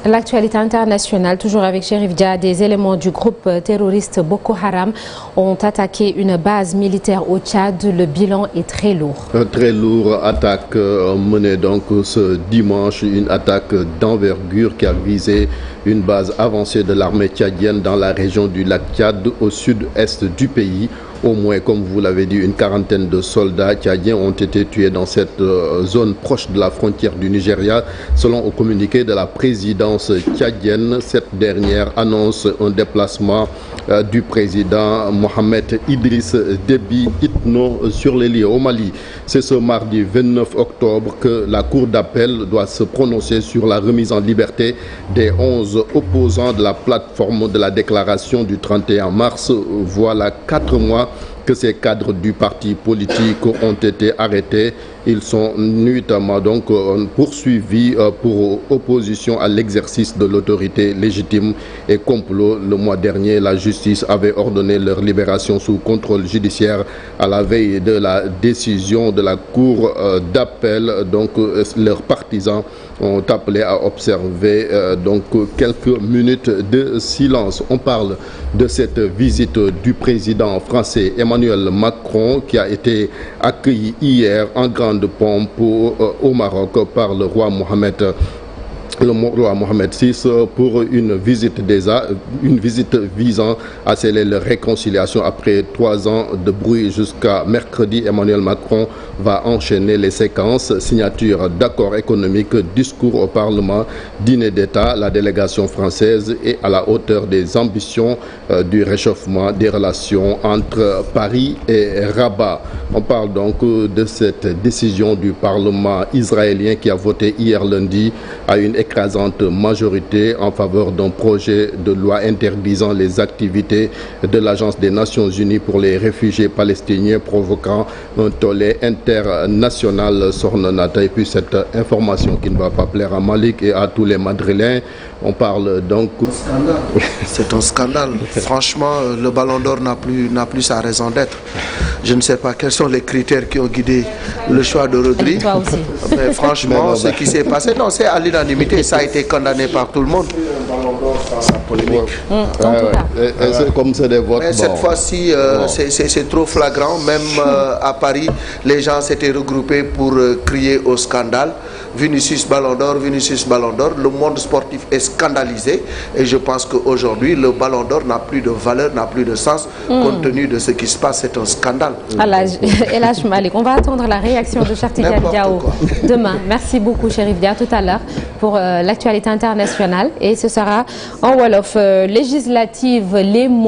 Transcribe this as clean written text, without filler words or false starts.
L'actualité internationale, toujours avec Chérif Dia, des éléments du groupe terroriste Boko Haram ont attaqué une base militaire au Tchad. Le bilan est très lourd. Très lourd, attaque menée donc ce dimanche, une attaque d'envergure qui a visé une base avancée de l'armée tchadienne dans la région du lac Tchad, au sud-est du pays. Au moins, comme vous l'avez dit, une quarantaine de soldats tchadiens ont été tués dans cette zone proche de la frontière du Nigeria, selon un communiqué de la présidence tchadienne. Cette dernière annonce un déplacement du président Mohamed Idriss Déby Itno sur les lieux au Mali. C'est ce mardi 29 octobre que la Cour d'appel doit se prononcer sur la remise en liberté des 11 opposants de la plateforme de la déclaration du 31 mars. Voilà 4 mois que ces cadres du parti politique ont été arrêtés. Ils sont nuitamment donc poursuivis pour opposition à l'exercice de l'autorité légitime et complot. Le mois dernier, la justice avait ordonné leur libération sous contrôle judiciaire à la veille de la décision de la Cour d'appel. Donc leurs partisans ont appelé à observer donc quelques minutes de silence. On parle de cette visite du président français Emmanuel Macron qui a été accueilli hier en grande pompe au Maroc par le roi Mohamed VI pour une visite visant à sceller leur réconciliation après 3 ans de bruit. Jusqu'à mercredi, Emmanuel Macron va enchaîner les séquences: signature d'accords économiques, discours au Parlement, dîner d'État. La délégation française est à la hauteur des ambitions du réchauffement des relations entre Paris et Rabat. On parle donc de cette décision du Parlement israélien qui a voté hier lundi à une écrasante majorité en faveur d'un projet de loi interdisant les activités de l'Agence des Nations Unies pour les réfugiés palestiniens, provoquant un tollé international. Sornonata. Et puis cette information qui ne va pas plaire à Malik et à tous les Madrilènes. On parle donc... C'est un scandale. Franchement, le Ballon d'Or n'a plus sa raison d'être. Je ne sais pas quels sont les critères qui ont guidé le choix de Rodri. Mais franchement, ce qui s'est passé, non, c'est à l'unanimité. Ça a été condamné par tout le monde. Sans polémique. Comme c'est des votes. Mais cette fois-ci, c'est trop flagrant. Même à Paris, les gens s'étaient regroupés pour crier au scandale. Vinicius Ballon d'Or, Vinicius Ballon d'Or. Le monde sportif est scandalisé. Et je pense qu'aujourd'hui, le Ballon d'Or n'a plus de valeur, n'a plus de sens. Compte tenu de ce qui se passe, c'est un scandale. El Hadj Malick, on va attendre la réaction de Cheikh Tidiane Diao demain. Merci beaucoup, Chérif Dia, tout à l'heure pour l'actualité internationale. Et ce sera en Wolof. Législative, les mots